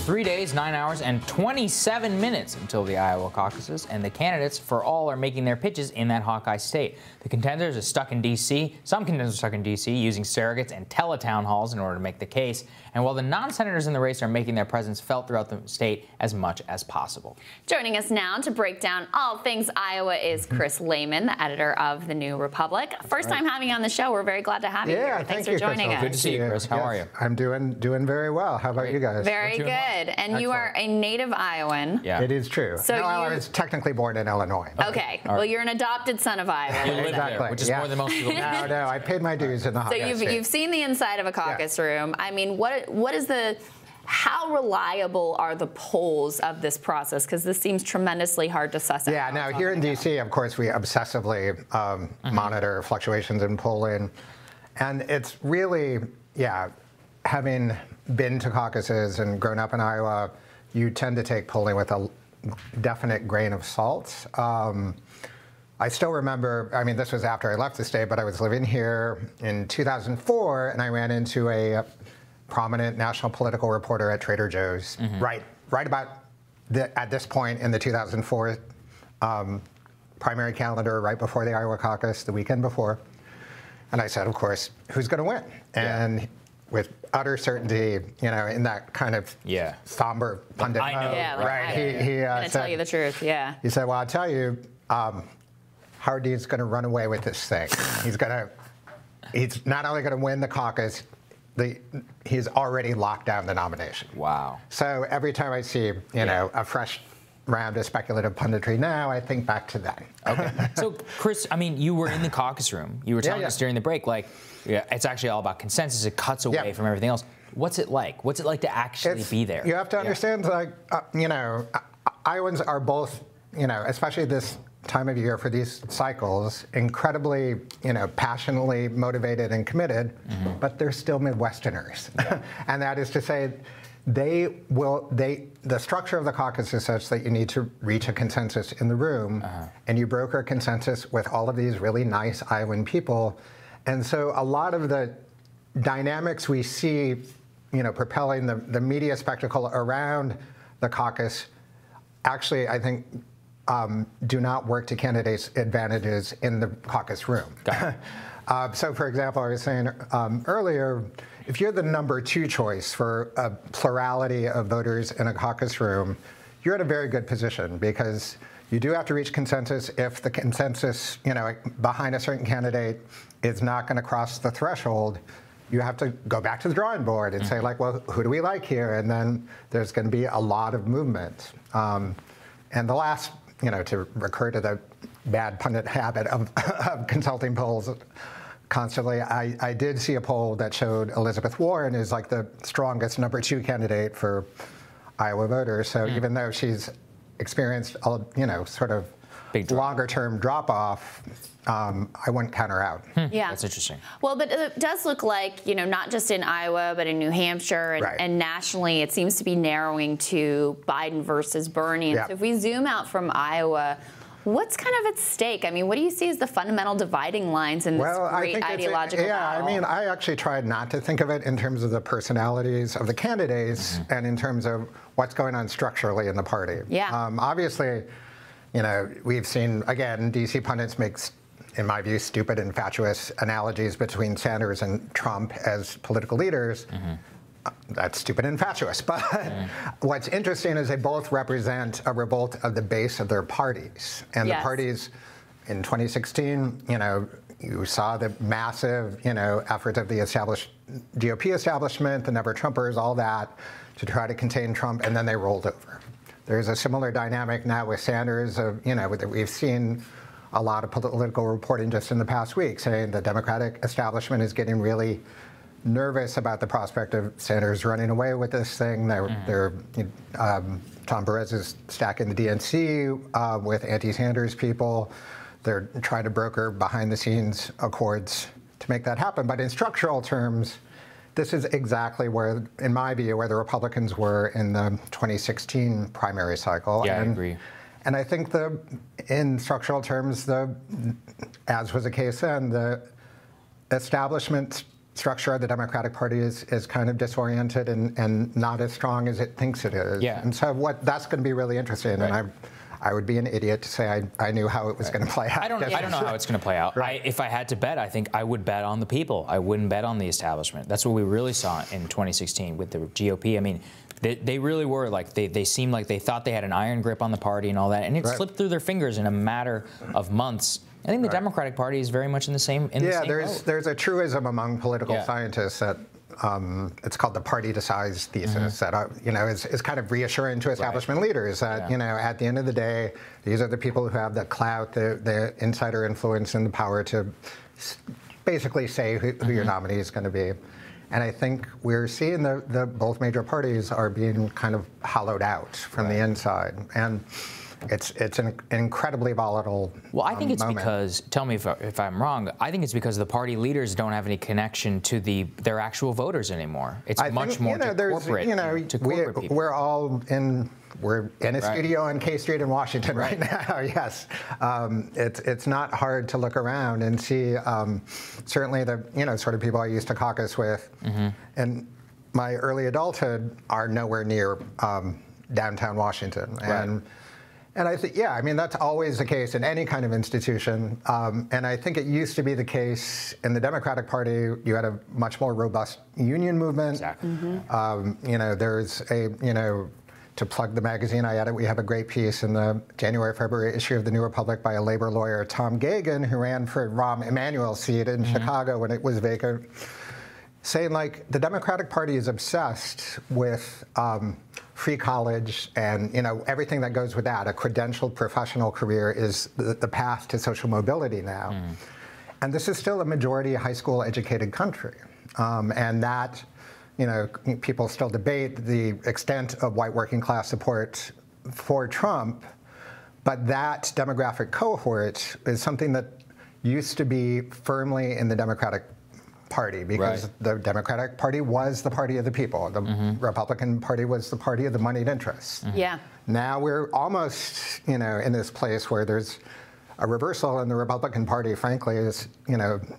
3 days, 9 hours, and 27 minutes until the Iowa caucuses, and the candidates for all are making their pitches in that Hawkeye state. The contenders are stuck in D.C. Some contenders are stuck in D.C. using surrogates and teletown halls in order to make the case. And while the non-senators in the race are making their presence felt throughout the state as much as possible. Joining us now to break down all things Iowa is Chris Lehmann, the editor of the New Republic. First time having you on the show. We're very glad to have you here. Thanks for joining us. Good to see you, Chris. How are you? I'm doing very well. How about you guys? Very good. And excellent. You are a native Iowan. Yeah. It is true. So no, I was technically born in Illinois. Okay. Well, you're an adopted son of Iowa. Exactly. Which is more than most people know. No, I paid my dues in the Hawkeye So you've seen the inside of a caucus room. I mean, what is the... How reliable are the polls of this process? Because this seems tremendously hard to suss out. Yeah, now here in D.C., of course, we obsessively monitor fluctuations in polling. And it's really, having been to caucuses and grown up in Iowa, you tend to take polling with a definite grain of salt. I still remember, I mean, this was after I left the state, but I was living here in 2004, and I ran into a prominent national political reporter at Trader Joe's, right about at this point in the 2004 primary calendar, right before the Iowa caucus, the weekend before. And I said, of course, who's going to win? And with utter certainty, you know, in that kind of somber pundit mode, I'm going to tell you the truth, He said, well, I'll tell you, Howard Dean's going to run away with this thing. He's not only going to win the caucus, he's already locked down the nomination. Wow. So every time I see, you know, a fresh round of speculative punditry now, I think back to that. Okay. So, Chris, I mean, you were in the caucus room. You were telling us during the break, like, it's actually all about consensus. It cuts away from everything else. What's it like? What's it like to actually be there? You have to understand, like, you know, Iowans are both, you know, especially this time of year for these cycles, incredibly, you know, passionately motivated and committed, but they're still Midwesterners. And that is to say, the structure of the caucus is such that you need to reach a consensus in the room, and you broker a consensus with all of these really nice Iowan people. And so a lot of the dynamics we see, you know, propelling the media spectacle around the caucus, actually, I think, do not work to candidates' advantages in the caucus room. So, for example, I was saying earlier, if you're the number 2 choice for a plurality of voters in a caucus room, you're in a very good position because you do have to reach consensus. If the consensus, you know, behind a certain candidate is not going to cross the threshold, you have to go back to the drawing board and say, like, well, who do we like here? And then there's going to be a lot of movement. And the last, you know, to recur to the bad pundit habit of consulting polls constantly, I did see a poll that showed Elizabeth Warren is like the strongest number 2 candidate for Iowa voters. So even though she's experienced, you know, sort of longer-term drop-off, I wouldn't count her out. Yeah. That's interesting. Well, but it does look like, you know, not just in Iowa, but in New Hampshire and nationally, it seems to be narrowing to Biden versus Bernie. So if we zoom out from Iowa, what's kind of at stake? I mean, what do you see as the fundamental dividing lines in this great ideological battle? I mean, I actually tried not to think of it in terms of the personalities of the candidates and in terms of what's going on structurally in the party. Obviously, you know, we've seen, again, D.C. pundits make, in my view, stupid and fatuous analogies between Sanders and Trump as political leaders. That's stupid and fatuous. But what's interesting is they both represent a revolt of the base of their parties. And the parties in 2016, you know, you saw the massive, you know, effort of the GOP establishment, the Never Trumpers, all that, to try to contain Trump, and then they rolled over. There's a similar dynamic now with Sanders. You know, we've seen a lot of political reporting just in the past week saying the Democratic establishment is getting really nervous about the prospect of Sanders running away with this thing. Tom Perez is stacking the DNC with anti-Sanders people. They're trying to broker behind-the-scenes accords to make that happen. But in structural terms, this is exactly where, in my view, where the Republicans were in the 2016 primary cycle. Yeah, I agree. And I think in structural terms, as was the case then, the establishment structure of the Democratic Party is kind of disoriented and not as strong as it thinks it is. Yeah. And so that's going to be really interesting. Right. And I would be an idiot to say I knew how it was going to play out. I don't know how it's going to play out. Right. If I had to bet, I think I would bet on the people. I wouldn't bet on the establishment. That's what we really saw in 2016 with the GOP. I mean, they really were like, they seemed like they thought they had an iron grip on the party and all that, and it slipped through their fingers in a matter of months. I think the Democratic Party is very much in the same boat. There's a truism among political scientists that it's called the party to size thesis that is kind of reassuring to establishment leaders that at the end of the day, these are the people who have the clout, the insider influence, and the power to basically say who your nominee is going to be. And I think we're seeing the both major parties are being kind of hollowed out from the inside. And it's an incredibly volatile Well, I think it's moment. because, tell me if I'm wrong, I think it's because the party leaders don't have any connection to their actual voters anymore. It's much more to corporate people. We're in a studio on K Street in Washington right now, yes. It's not hard to look around and see certainly the sort of people I used to caucus with in my early adulthood are nowhere near downtown Washington. And I think, that's always the case in any kind of institution. And I think it used to be the case in the Democratic Party. You had a much more robust union movement. Exactly. There's to plug the magazine I edit, we have a great piece in the January-February issue of the New Republic by a labor lawyer, Tom Gagan, who ran for Rahm Emanuel's seat in Chicago when it was vacant, saying like the Democratic Party is obsessed with free college and everything that goes with that. A credentialed professional career is the path to social mobility now. And this is still a majority high school educated country. And that, people still debate the extent of white working class support for Trump, but that demographic cohort is something that used to be firmly in the Democratic Party because the Democratic Party was the party of the people. The Republican Party was the party of the moneyed interests. Yeah. Now we're almost, in this place where there's a reversal, and the Republican Party, frankly, is,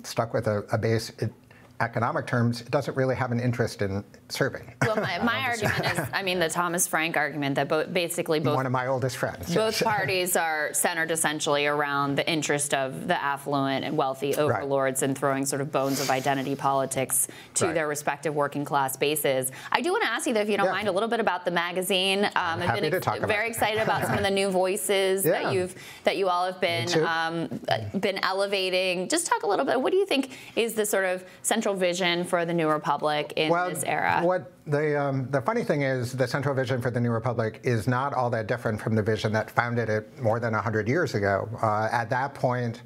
stuck with a base. Economic terms, it doesn't really have an interest in serving. Well, my argument is, the Thomas Frank argument that basically both one of my oldest friends. Both parties are centered essentially around the interest of the affluent and wealthy overlords and throwing sort of bones of identity politics to their respective working class bases. I do want to ask you, though, if you don't mind, a little bit about the magazine. I've been very excited about some of the new voices that you all have been elevating. Just talk a little bit. What do you think is the sort of central vision for the New Republic in this era? What the funny thing is, the central vision for the New Republic is not all that different from the vision that founded it more than 100 years ago. At that point,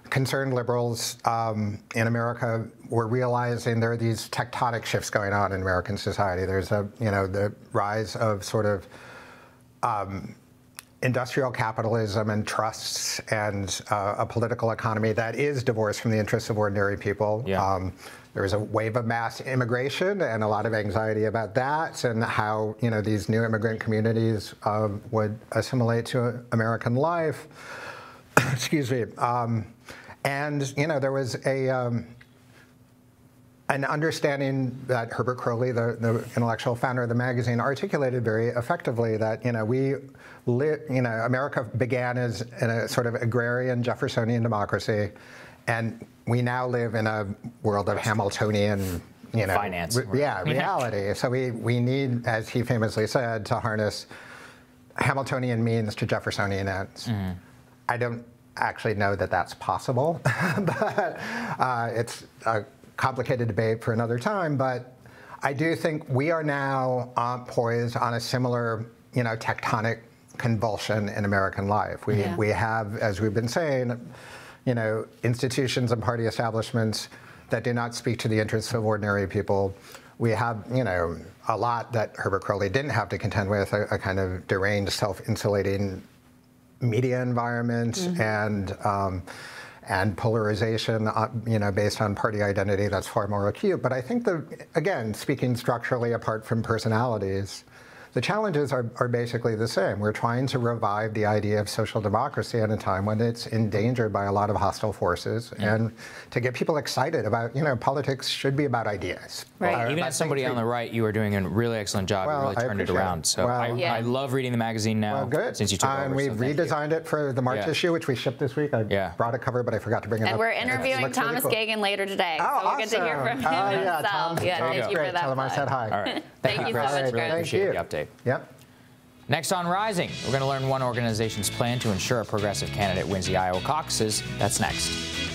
concerned liberals in America were realizing there are these tectonic shifts going on in American society. There's the rise of sort of industrial capitalism and trusts and a political economy that is divorced from the interests of ordinary people. There's a wave of mass immigration and a lot of anxiety about that and how these new immigrant communities would assimilate to American life. Excuse me. And there was an understanding that Herbert Crowley, the intellectual founder of the magazine, articulated very effectively that America began as in a sort of agrarian Jeffersonian democracy, and we now live in a world of Hamiltonian finance. Reality. So we need, as he famously said, to harness Hamiltonian means to Jeffersonian ends. I don't actually know that that's possible, but it's a complicated debate for another time. But I do think we are now poised on a similar, tectonic convulsion in American life. We have, as we've been saying, institutions and party establishments that do not speak to the interests of ordinary people. We have, a lot that Herbert Crowley didn't have to contend with, a kind of deranged, self-insulating media environment and polarization, based on party identity that's far more acute. But I think again, speaking structurally apart from personalities, The challenges are basically the same. We're trying to revive the idea of social democracy at a time when it's endangered by a lot of hostile forces, and to get people excited about, politics should be about ideas. Right. Even as somebody on the right, you are doing a really excellent job. You really turned it around. So I love reading the magazine now. Well, good. Since you took over. And we've redesigned it for the March issue, which we shipped this week. I brought a cover, but I forgot to bring it up. And we're interviewing Thomas Gagan later today. Oh, so we'll get to hear from him himself. Tom, thank you for that. Tell him I said hi. All right. Thank you so much, Really Chris. appreciate the update. Yep. Next on Rising, we're going to learn one organization's plan to ensure a progressive candidate wins the Iowa caucuses. That's next.